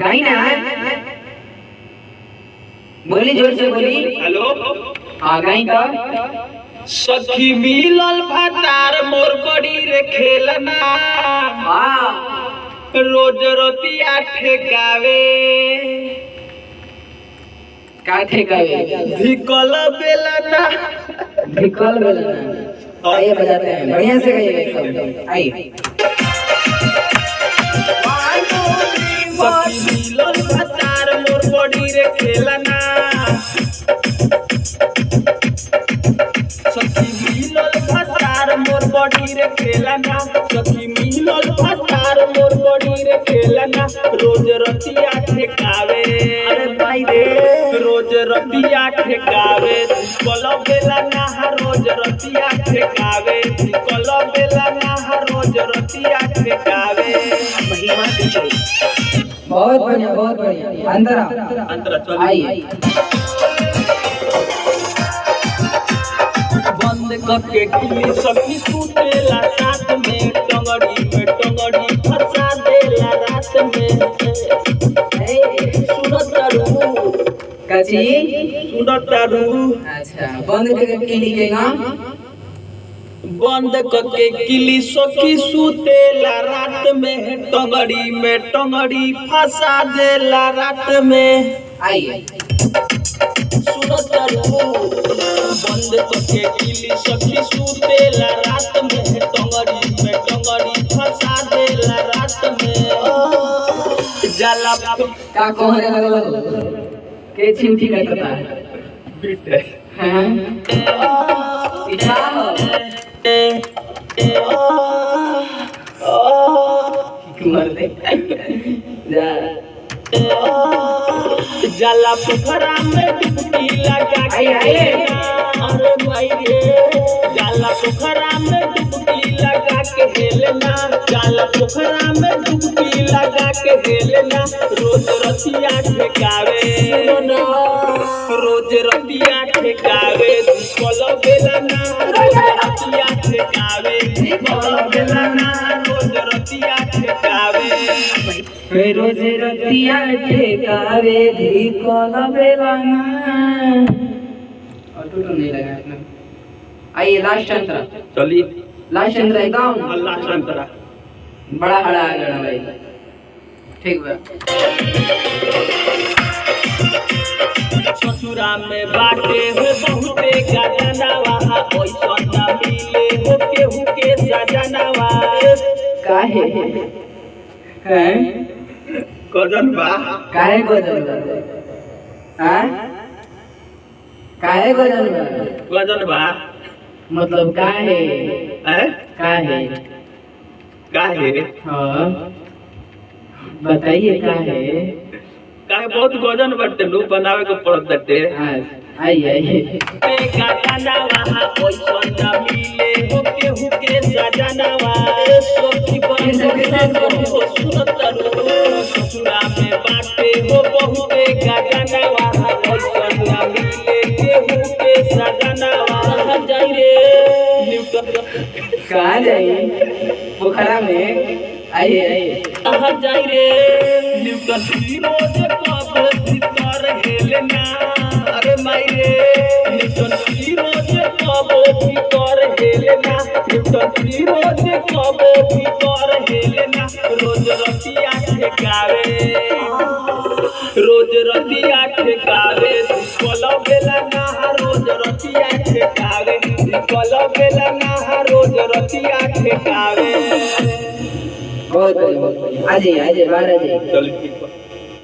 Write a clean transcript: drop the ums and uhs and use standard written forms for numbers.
गाई ना बोली जोर से बोली। हेलो हाँ गाई तो सखी मिलल भतार मोर बड़ी रे खेलना हाँ रोज रोतिया ठेकावे का ठेकावे धिकल बेलना भिकल बोलना। आइए बजाते हैं बढ़िया से गाइए एकदम आइए। सखी मिलल भतार मोर बड़ी रे खेलना सखी मिलल भतार मोर बड़ी रे खेलना सखी मिलल भतार मोर बड़ी रे खेलना रोज रतिया ठेकावे अरे भाई रे रोज रतिया ठेकावे कल बेलना रोज रतिया ठेकावे कल बेलना रोज रतिया ठेकावे महिमा दीजिए। बहुत बढ़िया अंदर आओ। अंदर चल आइए बंद करके किली सखी सुतेला साथ में टंगड़ी फंसा देला रात में सुनत रू कची सुनत रू अच्छा बंद करके किली के नाम बंद करके किली सखी सुतेला रात में टंगड़ी फंसा देला रात में आइए सुनत रू बंद करके किली सखी सुतेला रात में टंगड़ी फंसा देला रात में जाला का कहने लगलो के चिमटी करता है बिटे हैं इच्छा हो मर दे जा जाला पोखरा में डुबकी लगा के आइए। अरे भाई रे जाला पोखरा में डुबकी लगा के हेलना जाला पोखरा में डुबकी लगा के हेलना रोज रतिया ठेकावे रोज रतिया ठेकावे कल बेलना रोज रतिया ठेकावे कल बेलना रोज रतिया ठेकावे रोज रतिया ठेकावे धिकल बेलना और टूटो नहीं लगा इतना। आइए लास्ट अंतरा चली लास्ट अंतरा एकदम अल्लाह संतरा बड़ा हड़ा आ गया भाई ठीक बा। ससुरा में बाटे हो बहुते गजनवा ओइसन न मिले हो केहू के सजनवा काहे हैं गजन बा काहे गजन हैं काहे गजन गजन बा मतलब काहे हैं काहे काहे हाँ बताइए काहे काहे बहुत गजन बटे नु बनावे के पड़त बटे आइए गजनवा ओइसन न मिले हो केहू के सजनवा सोची सुनत रू ससुरा में बाटे हो बहुते गजनवा ओइसन न मिले केहू के सजनवा जाई रे कहाँ जाइए पोखरा में आइए कहाँ जाई रे न्यूटन रोज कब भीतर हेलना अरे माई रे न्यूटन रोज कब भीतर हेलना न्यूटन रोज कब भीतर हेलना रोज रतिया ठेकावे कल बेलना रोज रतिया ठेकावे कल बेलना रोज रतिया ठेकावे बहुत बढ़िया आ जाइए बाहर आ जाइए। चल ठीक बा।